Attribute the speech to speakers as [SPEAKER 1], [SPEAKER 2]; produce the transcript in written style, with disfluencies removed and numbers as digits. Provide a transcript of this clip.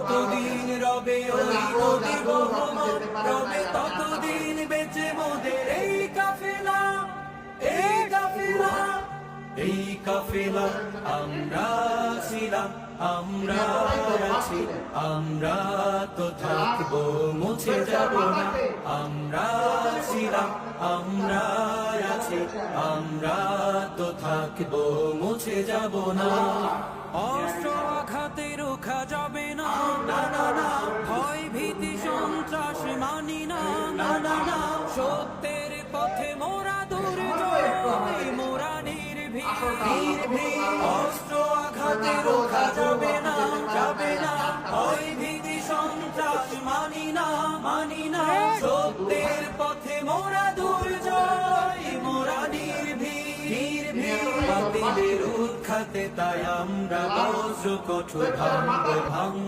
[SPEAKER 1] যতদিন রবে ওই নদী বহমান রবে ততদিন বেঁচে মোদের এই কাফেলা এই কাফেলা এই কাফেলা আমরা ছিলাম আমরা আছি আমরা তো থাকবো মুছে যাব না আমরা ছিলাম আমরা আছি আমরা তো থাকবো মুছে যাব না অস্ত্র আঘাতে রোখা যাবে না না না না ভয় ভীতি সন্ত্রাস মানি না না না না সত্যের পথে মোরা দুর্জয় মোরা নির্ভীক অস্ত্র আঘাতে রোখা যাবে না ভয় ভীতি সন্ত্রাস মানি না সত্যের পথে মোরা দুর্জয় মোরা নির্ভীক বাতিলের উৎখাতে তাই আমরা বজ্র কঠোর ভাঙব